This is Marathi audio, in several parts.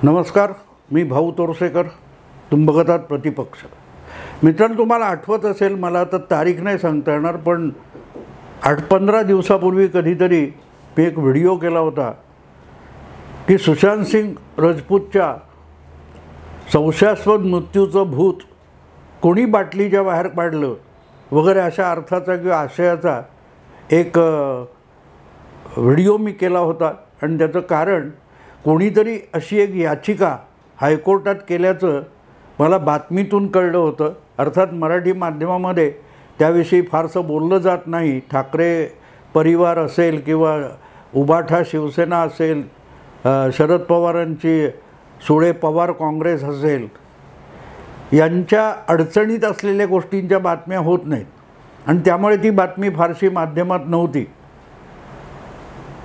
नमस्कार, मी भाऊ तोरसेकर. तुम्ही बघत आहात प्रतिपक्ष. मित्रांनो, तुम्हाला आठवत असेल, मला आता तारीख नाही सांगता येणार, पण 8-15 दिवसापूर्वी कधीतरी मी एक व्हिडिओ केला होता की सुशांत सिंग राजपूतच्या संशयास्पद मृत्यूचं भूत कोणी बाटलीच्या बाहेर काढलं वगैरे अशा अर्थाचा किंवा आशयाचा एक व्हिडिओ मी केला होता. आणि त्याचं कारण कोणीतरी अशी एक याचिका हायकोर्टात केल्याचं मला बातमीतून कळलं होतं. अर्थात मराठी माध्यमामध्ये त्याविषयी फारसं बोललं जात नाही. ठाकरे परिवार असेल किंवा उबाठा शिवसेना असेल, शरद पवारांची सुळे पवार काँग्रेस असेल, यांच्या अडचणीत असलेल्या गोष्टींच्या बातम्या होत नाहीत आणि त्यामुळे ती बातमी फारशी माध्यमात नव्हती.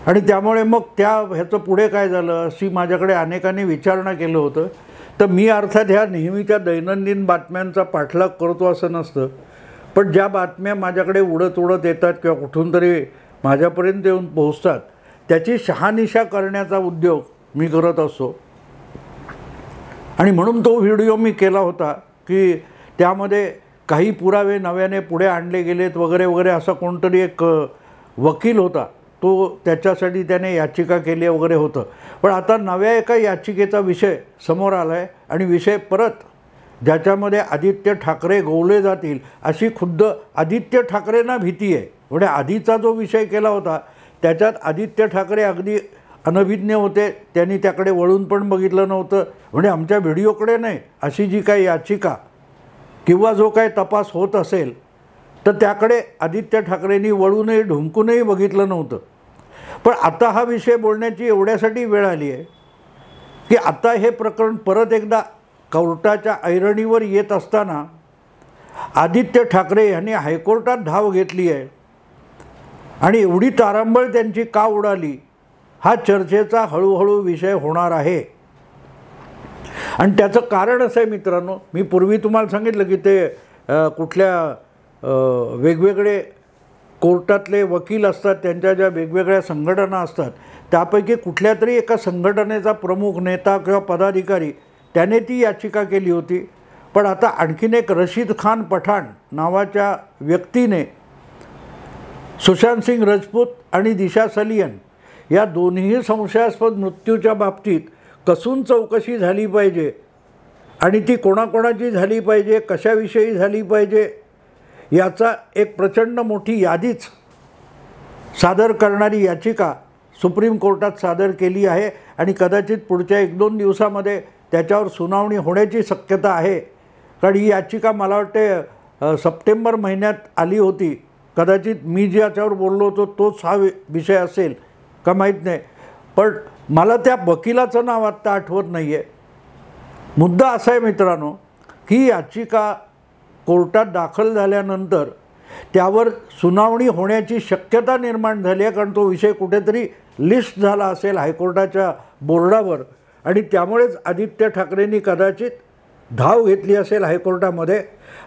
आणि त्यामुळे मग ह्याचं पुढे काय झालं अशी माझ्याकडे अनेकांनी विचारणा केलं होतं. तर मी अर्थात ह्या नेहमीच्या दैनंदिन बातम्यांचा पाठलाग करतो असं नसतं, पण ज्या बातम्या माझ्याकडे उडत येतात किंवा कुठून तरी माझ्यापर्यंत येऊन पोहोचतात त्याची शहानिशा करण्याचा उद्योग मी करत असतो. आणि म्हणून तो व्हिडिओ मी केला होता की त्यामध्ये काही पुरावे नव्याने पुढे आणले गेलेत वगैरे वगैरे. असा कोणतरी एक वकील होता, तो त्याच्यासाठी त्याने याचिका केली वगैरे होतं. पण आता नव्या एका याचिकेचा विषय समोर आला आहे आणि विषय परत ज्याच्यामध्ये आदित्य ठाकरे गोवले जातील अशी खुद्द आदित्य ठाकरेंना भीती आहे. म्हणजे आधीचा जो विषय केला होता त्याच्यात आदित्य ठाकरे अगदी अनभिज्ञ होते, त्यांनी त्याकडे वळून पण बघितलं नव्हतं. म्हणजे आमच्या व्हिडिओकडे नाही, अशी जी काही याचिका किंवा जो काही तपास होत असेल तर त्याकडे आदित्य ठाकरेंनी वळूनही ढुंकूनही बघितलं नव्हतं. पण आता हा विषय बोलण्याची एवढ्यासाठी वेळ आली आहे की आता हे प्रकरण परत एकदा कोर्टाच्या ऐरणीवर येत असताना आदित्य ठाकरे यांनी हायकोर्टात धाव घेतली आहे. आणि एवढी तारांबळ त्यांची का उडाली हा चर्चेचा हळूहळू विषय होणार आहे. आणि त्याचं कारण असं आहे मित्रांनो, मी पूर्वी तुम्हाला सांगितलं की ते कुठल्या वेगवेगळे कोर्टातले वकील असतात, त्यांच्या ज्या वेगवेगळ्या संघटना असतात त्यापैकी कुठल्या तरी एका संघटनेचा प्रमुख नेता किंवा पदाधिकारी त्याने ती याचिका केली होती. पण आता आणखीन एक रशीद खान पठाण नावाच्या व्यक्तीने सुशांत सिंग राजपूत आणि दिशा सलियन या दोन्ही संशयास्पद मृत्यूच्या बाबतीत कसून चौकशी झाली पाहिजे आणि ती कोणाकोणाची झाली पाहिजे, कशाविषयी झाली पाहिजे याचा एक प्रचंड मोठी यादीच सादर करणारी याचिका सुप्रीम कोर्टात सादर केली आहे. आणि कदाचित पुढच्या 1-2 दिवसामध्ये त्याच्यावर सुनावणी होण्याची शक्यता आहे. कारण ही याचिका मला वाटते सप्टेंबर महिन्यात आली होती. कदाचित मी ज्याच्यावर बोललो होतो तोच हा विषय असेल का माहीत नाही, पण मला त्या वकिलाचं नाव आत्ता आठवत नाही आहे. मुद्दा असा आहे मित्रांनो की याचिका कोर्टात दाखल झाल्यानंतर त्यावर सुनावणी होण्याची शक्यता निर्माण झाली आहे. कारण तो विषय कुठेतरी लिस्ट झाला असेल हायकोर्टाच्या बोर्डावर आणि त्यामुळेच आदित्य ठाकरेंनी कदाचित धाव घेतली असेल हायकोर्टामध्ये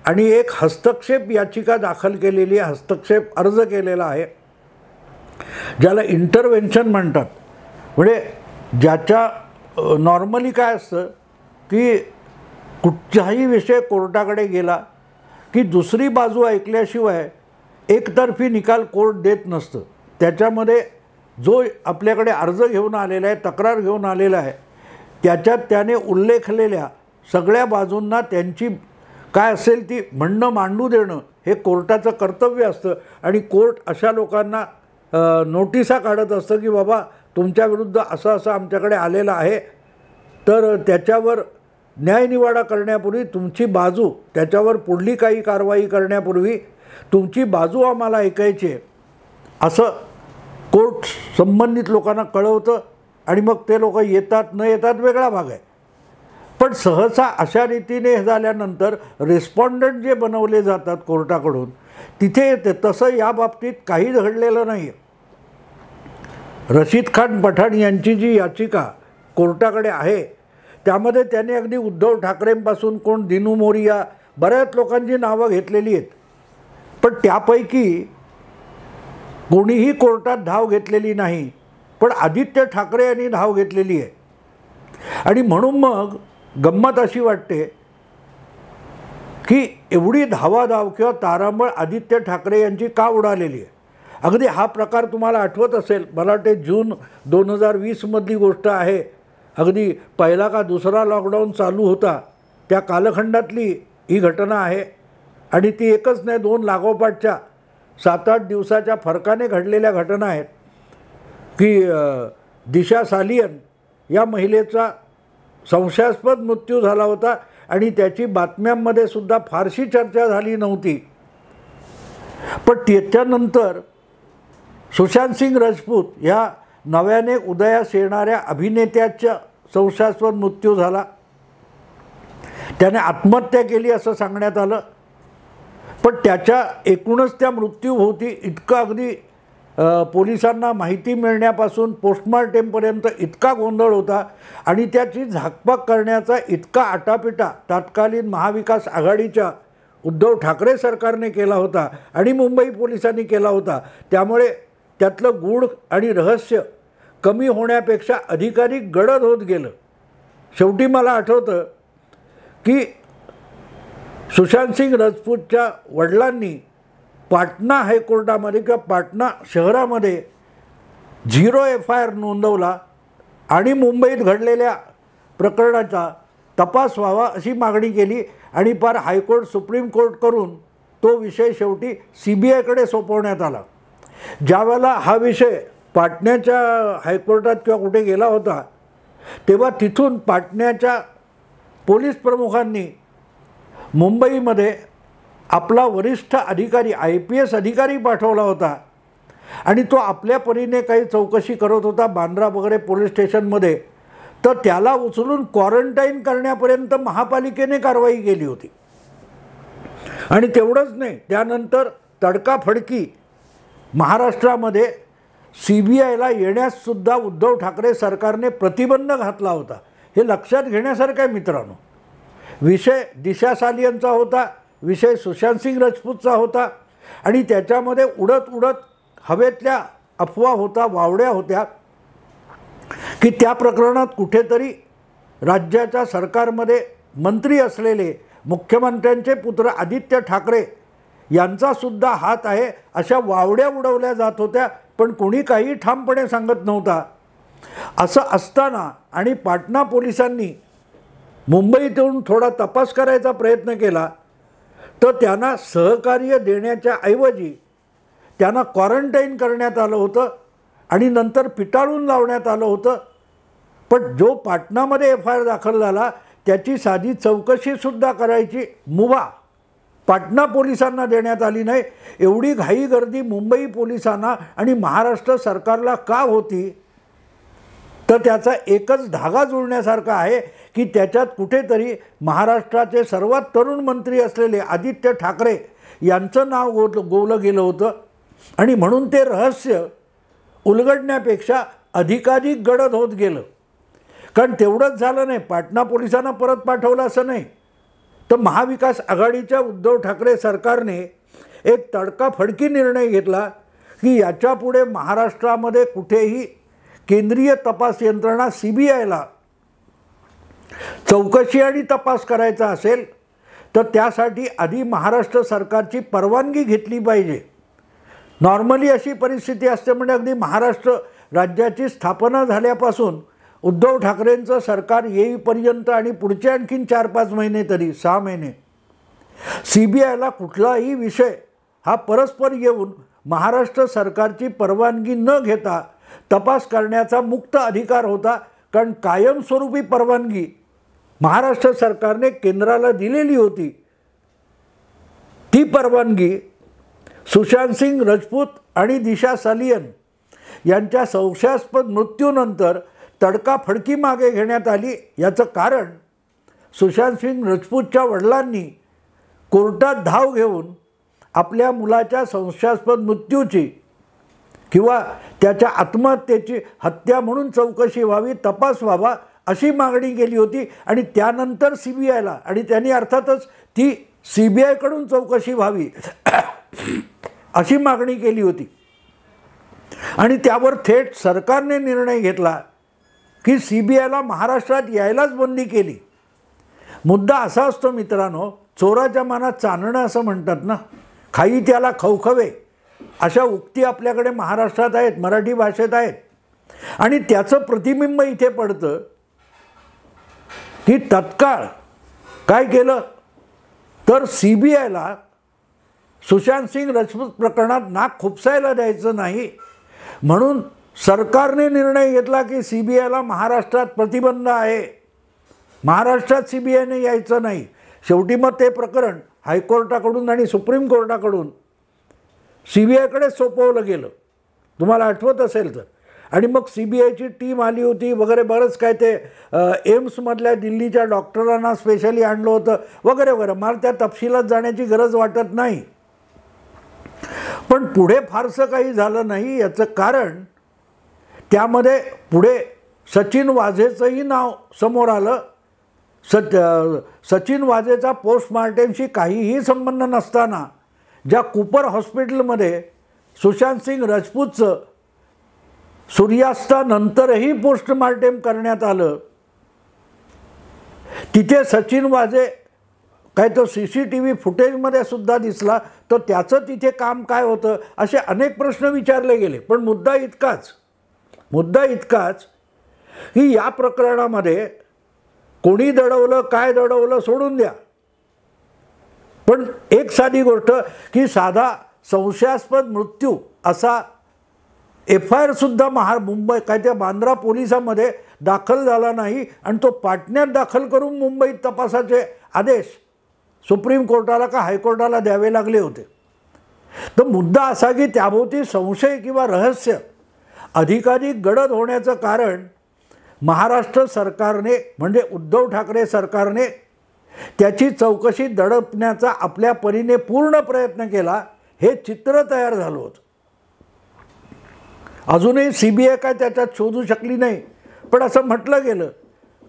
आणि एक हस्तक्षेप याचिका दाखल केलेली आहे, हस्तक्षेप अर्ज केलेला आहे, ज्याला इंटरव्हेन्शन म्हणतात. म्हणजे ज्याच्या नॉर्मली काय असतं की कुठचाही विषय कोर्टाकडे गेला की दुसरी बाजू ऐकल्याशिवाय एकतर्फी निकाल कोर्ट देत नसतं. त्याच्यामध्ये जो आपल्याकडे अर्ज घेऊन आलेला आहे, तक्रार घेऊन आलेला आहे, त्याच्यात त्याने उल्लेखलेल्या सगळ्या बाजूंना त्यांची काय असेल ती म्हणणं मांडू देणं हे कोर्टाचं कर्तव्य असतं. आणि कोर्ट अशा लोकांना नोटिसा काढत असतं की बाबा तुमच्याविरुद्ध असं आमच्याकडे आलेलं आहे, तर त्याच्यावर न्यायनिवाडा करण्यापूर्वी तुमची बाजू, त्याच्यावर पुढली काही कारवाई करण्यापूर्वी तुमची बाजू आम्हाला ऐकायची आहे असं कोर्ट संबंधित लोकांना कळवतं. आणि मग ते लोक येतात न येतात वेगळा भाग आहे. पण सहसा अशा रीतीने झाल्यानंतर रिस्पॉन्डंट जे बनवले जातात कोर्टाकडून तिथे येते. तसं या बाबतीत काहीच घडलेलं नाही. रशीद खान पठाण यांची जी याचिका कोर्टाकडे आहे त्यामध्ये त्याने अगदी उद्धव ठाकरेंपासून कोण दिनू मोरिया बऱ्याच लोकांची नावं घेतलेली आहेत. पण त्यापैकी कोणीही कोर्टात धाव घेतलेली नाही, पण आदित्य ठाकरे यांनी धाव घेतलेली आहे. आणि म्हणून मग गंमत अशी वाटते की एवढी धावाधाव किंवा तारांबळ आदित्य ठाकरे यांची का उडालेली आहे. अगदी हा प्रकार तुम्हाला आठवत असेल, मला वाटते जून 2020मधली गोष्ट आहे. अगदी पहिला का दुसरा लॉकडाऊन चालू होता त्या कालखंडातली ही घटना आहे. आणि ती एकच नाही, 2 लागोपाठच्या 7-8 दिवसाच्या फरकाने घडलेल्या घटना आहेत की दिशा सालियन या महिलेचा संशयास्पद मृत्यू झाला होता आणि त्याची बातम्यांमध्ये सुद्धा फारशी चर्चा झाली नव्हती. पण त्याच्यानंतर सुशांत सिंग राजपूत ह्या नव्याने उदयास येणाऱ्या अभिनेत्याचा संशयास्पद मृत्यू झाला. त्याने आत्महत्या केली असं सांगण्यात आलं. पण त्याच्या एकूणच त्या मृत्यूभोवती इतकं अगदी पोलिसांना माहिती मिळण्यापासून पोस्टमार्टेमपर्यंत इतका गोंधळ होता आणि त्याची झाकपाक करण्याचा इतका आटापिटा तत्कालीन महाविकास आघाडीच्या उद्धव ठाकरे सरकारने केला होता आणि मुंबई पोलिसांनी केला होता. त्यामुळे त्यातलं गूढ आणि रहस्य कमी होण्यापेक्षा अधिकाधिक गडद होत गेलं. शेवटी मला आठवतं की सुशांत सिंग राजपूतच्या वडिलांनी पाटणा हायकोर्टामध्ये किंवा पाटणा शहरामध्ये 0 FIR नोंदवला आणि मुंबईत घडलेल्या प्रकरणाचा तपास व्हावा अशी मागणी केली आणि पार हायकोर्ट सुप्रीम कोर्ट करून तो विषय शेवटी CBIकडे सोपवण्यात आला. ज्यावेळेला हा विषय पाटण्याच्या हायकोर्टात किंवा कुठे गेला होता तेव्हा तिथून पाटण्याच्या पोलीस प्रमुखांनी मुंबईमध्ये आपला वरिष्ठ अधिकारी IPS अधिकारी पाठवला होता आणि तो आपल्या परीने काही चौकशी करत होता बांद्रा वगैरे पोलीस स्टेशनमध्ये. तर त्याला उचलून क्वारंटाईन करण्यापर्यंत महापालिकेने कारवाई केली होती. आणि तेवढंच नाही, त्यानंतर तडकाफडकी महाराष्ट्रामध्ये CBIला येण्याससुद्धा उद्धव ठाकरे सरकारने प्रतिबंध घातला होता. हे लक्षात घेण्यासारखं आहे मित्रांनो. विषय दिशा सालियनचा होता, विषय सुशांत सिंग राजपूतचा होता आणि त्याच्यामध्ये उडत उडत हवेतल्या अफवा होता, वावड्या होत्या की त्या प्रकरणात कुठेतरी राज्याच्या सरकारमध्ये मंत्री असलेले मुख्यमंत्र्यांचे पुत्र आदित्य ठाकरे यांचासुद्धा हात आहे अशा वावड्या उडवल्या जात होत्या. पण कोणी काही ठामपणे सांगत नव्हता. असं असताना आणि पाटणा पोलिसांनी मुंबईत येऊन थोडा तपास करायचा प्रयत्न केला तर त्यांना सहकार्य देण्याच्या ऐवजी त्यांना क्वारंटाईन करण्यात आलं होतं आणि नंतर पिटाळून लावण्यात आलं होतं. पण जो पाटणामध्ये FIR दाखल झाला त्याची साधी चौकशीसुद्धा करायची मुभा पाटणा पोलिसांना देण्यात आली नाही. एवढी घाई गर्दी मुंबई पोलिसांना आणि महाराष्ट्र सरकारला का होती तर त्याचा एकच धागा जुळण्यासारखा आहे की त्याच्यात कुठेतरी महाराष्ट्राचे सर्वात तरुण मंत्री असलेले आदित्य ठाकरे यांचं नाव गोवलं गेलं होतं आणि म्हणून ते रहस्य उलगडण्यापेक्षा अधिकाधिक गडद होत गेलं. कारण तेवढंच झालं नाही, पाटणा पोलिसांना परत पाठवलं असं नाही, तर महाविकास आघाडीच्या उद्धव ठाकरे सरकारने एक तडकाफडकी निर्णय घेतला की याच्यापुढे महाराष्ट्रामध्ये कुठेही केंद्रीय तपास यंत्रणा CBIला चौकशी आणि तपास करायचा असेल तर त्यासाठी आधी महाराष्ट्र सरकारची परवानगी घेतली पाहिजे. नॉर्मली अशी परिस्थिती असते म्हणजे अगदी महाराष्ट्र राज्याची स्थापना झाल्यापासून उद्धव ठाकरेंचं सरकार येईपर्यंत आणि पुढचे आणखीन 4-5 महिने तरी 6 महिने CBIला कुठलाही विषय हा परस्पर येऊन महाराष्ट्र सरकारची परवानगी न घेता तपास करण्याचा मुक्त अधिकार होता. कारण कायमस्वरूपी परवानगी महाराष्ट्र सरकारने केंद्राला दिलेली होती. ती परवानगी सुशांत सिंग राजपूत आणि दिशा सालियन यांच्या संशयास्पद मृत्यूनंतर तडकाफडकी मागे घेण्यात आली. याचं कारण सुशांत सिंग राजपूतच्या वडिलांनी कोर्टात धाव घेऊन आपल्या मुलाच्या संशयास्पद मृत्यूची किंवा त्याच्या आत्महत्येची हत्या म्हणून चौकशी व्हावी, तपास व्हावा अशी मागणी केली होती. आणि त्यानंतर CBIला आणि त्यांनी अर्थातच ती CBIकडून चौकशी व्हावी अशी मागणी केली होती. आणि त्यावर थेट सरकारने निर्णय घेतला की CBIला महाराष्ट्रात यायलाच बंदी केली. मुद्दा असा असतो मित्रांनो, चोराच्या मनात चांदणं असं म्हणतात ना, खाई त्याला खवखवे, अशा उक्ती आपल्याकडे महाराष्ट्रात आहेत, मराठी भाषेत आहेत. आणि त्याचं प्रतिबिंब इथे पडतं की तत्काळ काय केलं तर CBIला सुशांत सिंग राजपूत प्रकरणात नाक खुपसायला द्यायचं नाही म्हणून सरकारने निर्णय घेतला की CBIला महाराष्ट्रात प्रतिबंध आहे, महाराष्ट्रात CBIने यायचं नाही. शेवटी मग ते प्रकरण हायकोर्टाकडून आणि सुप्रीम कोर्टाकडून CBIकडे सोपवलं गेलं, तुम्हाला आठवत असेल तर. आणि मग CBIची टीम आली होती वगैरे, बरंच काय ते एम्समधल्या दिल्लीच्या डॉक्टरांना स्पेशली आणलं होतं वगैरे वगैरे. मला त्या तपशिलात जाण्याची गरज वाटत नाही. पण पुढे फारसं काही झालं नाही. याचं कारण त्यामध्ये पुढे सचिन वाझेचंही नाव समोर आलं. सचिन वाझेचा पोस्टमार्टेमशी काहीही संबंध नसताना ज्या कूपर हॉस्पिटलमध्ये सुशांत सिंग राजपूतचं सूर्यास्तानंतरही पोस्टमार्टेम करण्यात आलं, तिथे सचिन वाझे काय तो CCTV फुटेजमध्ये सुद्धा दिसला, तर त्याचं तिथे काम काय होतं, असे अनेक प्रश्न विचारले गेले. पण मुद्दा इतकाच की या प्रकरणामध्ये कोणी दडवलं काय दडवलं सोडून द्या, पण एक साधी गोष्ट की साधा संशयास्पद मृत्यू असा FIR सुद्धा मुंबई काय त्या बांद्रा पोलिसामध्ये दाखल झाला नाही आणि तो पाटण्यात दाखल करून मुंबईत तपासाचे आदेश सुप्रीम कोर्टाला का हायकोर्टाला द्यावे लागले होते. तर मुद्दा असा की त्याभोवती संशय किंवा रहस्य अधिकाधिक गडद होण्याचं कारण महाराष्ट्र सरकारने म्हणजे उद्धव ठाकरे सरकारने त्याची चौकशी दडपण्याचा आपल्या परीने पूर्ण प्रयत्न केला, हे चित्र तयार झालं होतं. अजूनही CBI काय त्याच्यात शोधू शकली नाही. पण असं म्हटलं गेलं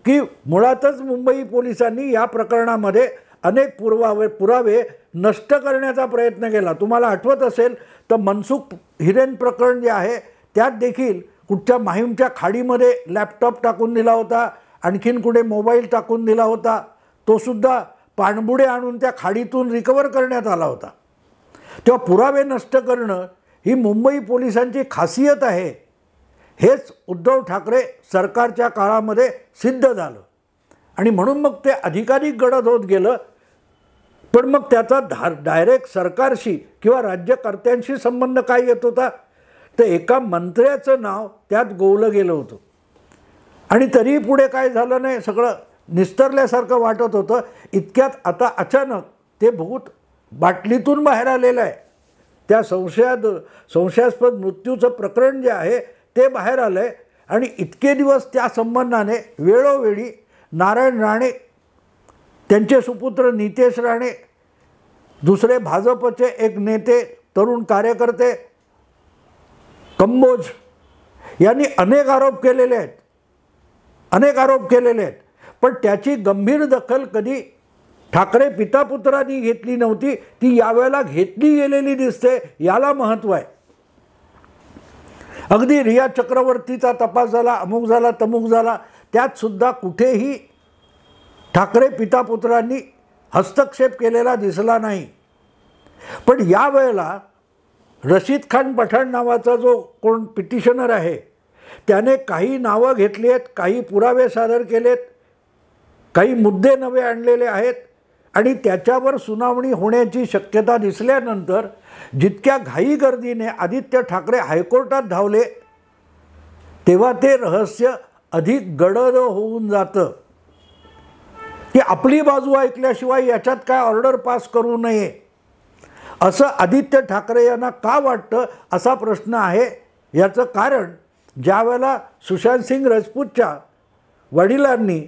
की मुळातच मुंबई पोलिसांनी या प्रकरणामध्ये अनेक पुरावे नष्ट करण्याचा प्रयत्न केला. तुम्हाला आठवत असेल तर मनसुख हिरेन प्रकरण जे आहे त्यात देखील कुठच्या माहीमच्या खाडीमध्ये लॅपटॉप टाकून दिला होता, आणखीन कुठे मोबाईल टाकून दिला होता, तो सुद्धा पाणबुडे आणून त्या खाडीतून रिकवर करण्यात आला होता. तेव्हा पुरावे नष्ट करणं ही मुंबई पोलिसांची खासियत आहे, हेच उद्धव ठाकरे सरकारच्या काळामध्ये सिद्ध झालं. आणि म्हणून मग ते अधिकाधिक गडद होत गेलं. पण मग त्याचा डायरेक्ट सरकारशी किंवा राज्यकर्त्यांशी संबंध काय येत होता, तर एका मंत्र्याचं नाव त्यात गोवलं गेलं होतं. आणि तरीही पुढे काय झालं नाही, सगळं निस्तरल्यासारखं वाटत होतं. इतक्यात आता अचानक ते भूत बाटलीतून बाहेर आलेलं आहे. त्या संशयास्पद मृत्यूचं प्रकरण जे आहे ते बाहेर आलं आहे. आणि इतके दिवस त्या संबंधाने वेळोवेळी नारायण राणे, त्यांचे सुपुत्र नितेश राणे, दुसरे भाजपचे एक नेते, तरुण कार्यकर्ते कंबोज यांनी अनेक आरोप केलेले आहेत. पण त्याची गंभीर दखल कधी ठाकरे पितापुत्रांनी घेतली नव्हती. ती यावेळेला घेतली गेलेली दिसते, याला महत्त्व आहे. अगदी रिया चक्रवर्तीचा तपास झाला, अमुक झाला तमुक झाला, त्यात सुद्धा कुठेही ठाकरे पितापुत्रांनी हस्तक्षेप केलेला दिसला नाही. पण यावेळेला रशीद खान पठाण नावाचा जो कोण पिटिशनर आहे त्याने काही नावं घेतली आहेत, काही पुरावे सादर केलेत, काही मुद्दे नवे आणलेले आहेत. आणि त्याच्यावर सुनावणी होण्याची शक्यता दिसल्यानंतर जितक्या घाई गर्दीने आदित्य ठाकरे हायकोर्टात धावले, तेव्हा ते रहस्य अधिक गडद होऊन जातं की आपली बाजू ऐकल्याशिवाय याच्यात काय ऑर्डर पास करू नये असं आदित्य ठाकरे यांना का वाटतं, असा प्रश्न आहे. याचं कारण ज्यावेळेला सुशांत सिंग राजपूतच्या वडिलांनी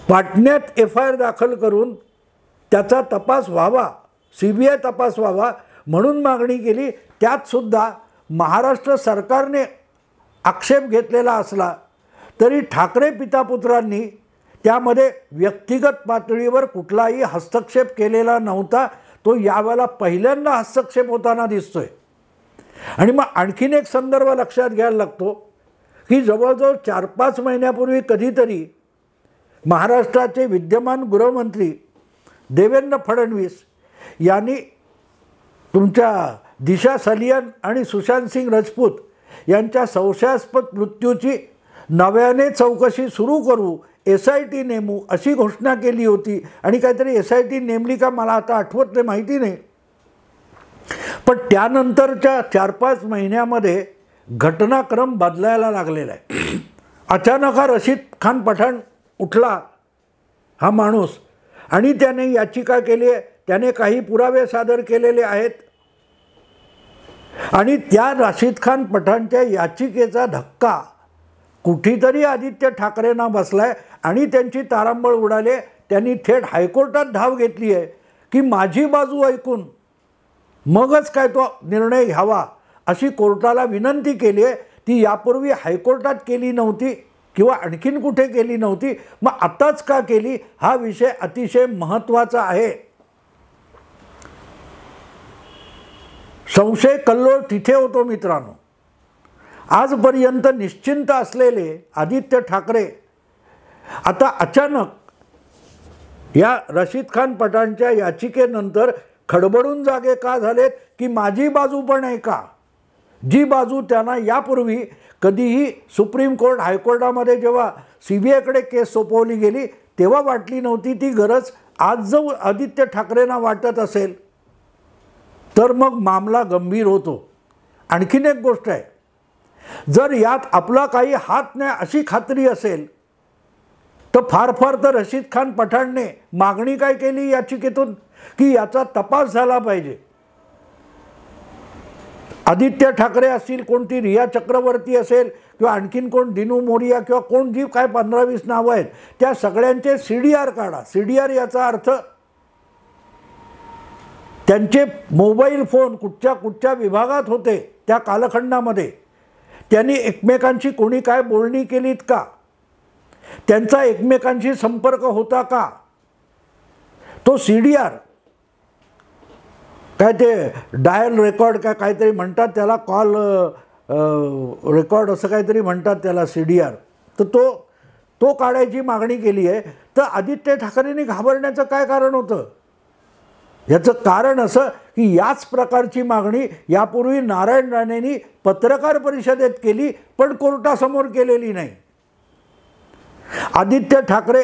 पाटण्यात FIR दाखल करून त्याचा तपास व्हावा, CBI तपास व्हावा म्हणून मागणी केली, त्यात सुद्धा महाराष्ट्र सरकारने आक्षेप घेतलेला असला तरी ठाकरे पितापुत्रांनी त्यामध्ये व्यक्तिगत पातळीवर कुठलाही हस्तक्षेप केलेला नव्हता. तो यावेळेला पहिल्यांदा हस्तक्षेप होताना दिसतोय. आणि मग आणखीन एक संदर्भ लक्षात घ्यायला लागतो की जवळजवळ 4-5 महिन्यापूर्वी कधीतरी महाराष्ट्राचे विद्यमान गृहमंत्री देवेंद्र फडणवीस यांनी तुमच्या दिशा सलियन आणि सुशांत सिंग राजपूत यांच्या संशयास्पद मृत्यूची नव्याने चौकशी सुरू करू, SIT नेमू अशी घोषणा केली होती. आणि काहीतरी SIT नेमली का मला आता आठवत नाही, माहिती नाही. पण त्यानंतरच्या 4-5 महिन्यामध्ये घटनाक्रम बदलायला लागलेला आहे. अचानक हा रशीद खान पठाण उठला, हा माणूस, आणि त्याने याचिका केली आहे, त्याने काही पुरावे सादर केलेले आहेत. आणि त्या रशीद खान पठाणच्या याचिकेचा धक्का कुठेतरी आदित्य ठाकरेंना बसलाय आणि त्यांची तारांबळ उडाले. त्यांनी थेट हायकोर्टात धाव घेतली आहे की माझी बाजू ऐकून मगच काय तो निर्णय घ्यावा अशी कोर्टाला विनंती केली आहे. ती यापूर्वी हायकोर्टात केली नव्हती किंवा आणखीन कुठे केली नव्हती. मग आताच का केली, हा विषय अतिशय महत्त्वाचा आहे. संशय कल्लोळ तिथे होतो मित्रांनो. आजपर्यंत निश्चिंत असलेले आदित्य ठाकरे आता अचानक या रशीद खान पठाणच्या याचिकेनंतर खडबडून जागे का झालेत की माझी बाजू पण आहे का, जी बाजू त्यांना यापूर्वी कधीही सुप्रीम कोर्ट हायकोर्टामध्ये जेव्हा CBIकडे केस सोपवली गेली तेव्हा वाटली नव्हती ती गरज आज जर आदित्य ठाकरेंना वाटत असेल तर मग मामला गंभीर होतो. आणखीन एक गोष्ट आहे, जर यात आपला काही हात नाही अशी खात्री असेल तर फार तर रशीद खान पठाणने मागणी काय केली याचिकेतून की याचा तपास झाला पाहिजे. आदित्य ठाकरे असतील, कोणती रिया चक्रवर्ती असेल किंवा आणखीन कोण दिनू मोरिया किंवा कोण जी काय 15-20 नावं आहेत त्या सगळ्यांचे CDR काढा. CDR याचा अर्थ त्यांचे मोबाईल फोन कुठच्या विभागात होते त्या कालखंडामध्ये, त्यांनी एकमेकांशी कोणी काय बोलणी केलीत का, त्यांचा एकमेकांशी संपर्क होता का, तो CDR काय ते डायल रेकॉर्ड काय काहीतरी म्हणतात त्याला, कॉल रेकॉर्ड असं काहीतरी म्हणतात त्याला CDR, तर तो काढायची मागणी केली आहे. तर आदित्य ठाकरेंनी घाबरण्याचं काय कारण होतं? याचं कारण असं की याच प्रकारची मागणी यापूर्वी नारायण राणेंनी पत्रकार परिषदेत केली पण कोर्टासमोर केलेली नाही. आदित्य ठाकरे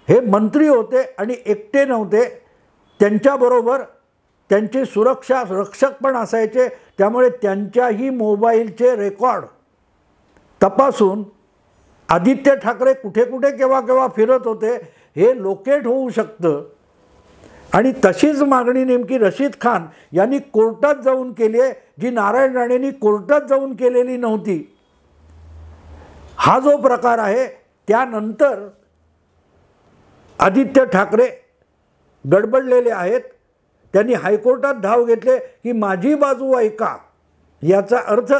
हे मंत्री होते आणि एकटे नव्हते, त्यांच्याबरोबर त्यांचे सुरक्षा रक्षक पण असायचे. त्यामुळे त्यांच्याही मोबाईलचे रेकॉर्ड तपासून आदित्य ठाकरे कुठे केव्हा फिरत होते हे लोकेट होऊ शकतं. आणि तशीच मागणी नेमकी रशीद खान यांनी कोर्टात जाऊन केली आहे, जी नारायण राणेंनी कोर्टात जाऊन केलेली नव्हती. हा जो प्रकार आहे त्यानंतर आदित्य ठाकरे गडबडलेले आहेत. त्यांनी हायकोर्टात धाव घेतले की माझी बाजू ऐका. याचा अर्थ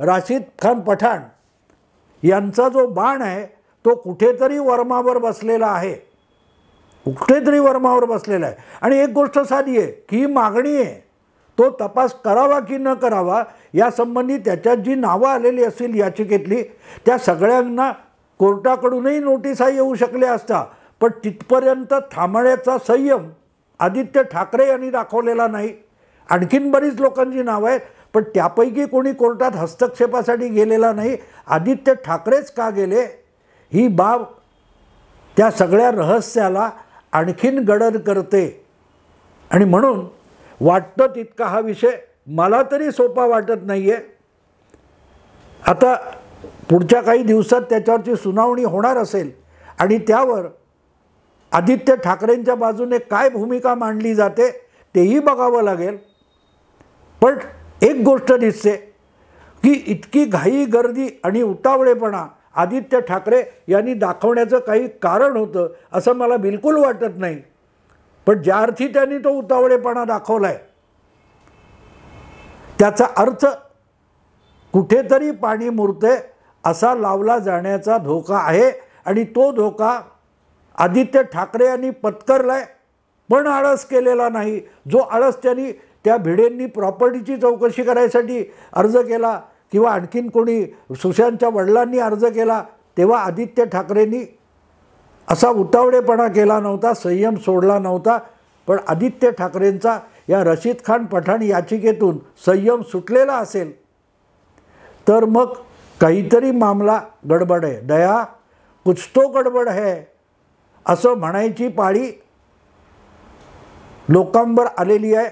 रशीद खान पठाण यांचा जो बाण आहे तो कुठेतरी वर्मावर बसलेला आहे, आणि एक गोष्ट साधी आहे की ही मागणी आहे, तो तपास करावा की न करावा यासंबंधी त्याच्यात जी नावं आलेली असतील याचिकेतली त्या सगळ्यांना कोर्टाकडूनही नोटिसा येऊ शकल्या असता. पण तिथपर्यंत थांबण्याचा संयम आदित्य ठाकरे यांनी दाखवलेला नाही. आणखीन बरीच लोकांची नावं आहेत पण त्यापैकी कोणी कोर्टात हस्तक्षेपासाठी गेलेला नाही. आदित्य ठाकरेच का गेले ही बाब त्या सगळ्या रहस्याला आणखीन गडद करते. आणि म्हणून वाटतं तितका हा विषय मला तरी सोपा वाटत नाही आहे. आता पुढच्या काही दिवसात त्याच्यावरची सुनावणी होणार असेल आणि त्यावर आदित्य ठाकरेंच्या बाजूने काय भूमिका मांडली जाते तेही बघावं लागेल. पण एक गोष्ट दिसते की इतकी घाई गर्दी आणि उतावळेपणा आदित्य ठाकरे यांनी दाखवण्याचं काही कारण होतं असं मला बिलकुल वाटत नाही. पण ज्या अर्थी त्यांनी तो उतावळेपणा दाखवला आहे त्याचा अर्थ कुठेतरी पाणी मुरते असा लावला जाण्याचा धोका आहे. आणि तो धोका आदित्य ठाकरे यांनी पत्करलाय पण आळस केलेला नाही. जो आळस त्यांनी त्या भिडेंनी प्रॉपर्टीची चौकशी करायसाठी अर्ज केला किंवा आणखीन कोणी सुशांतच्या वडिलांनी अर्ज केला तेव्हा आदित्य ठाकरेंनी असा उतावळेपणा केला नव्हता, संयम सोडला नव्हता. पण आदित्य ठाकरेंचा या रशीद खान पठाण याचिकेतून संयम सुटलेला असेल तर मग काहीतरी मामला गडबड आहे, दया कुछ तो गडबड है असं म्हणायची पाळी लोकांवर आलेली आहे.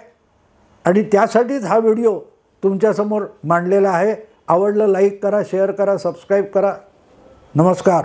आणि त्यासाठीच हा व्हिडिओ तुमच्यासमोर मांडलेला आहे. आवडलं लाईक करा, शेअर करा, सबस्क्राईब करा. नमस्कार.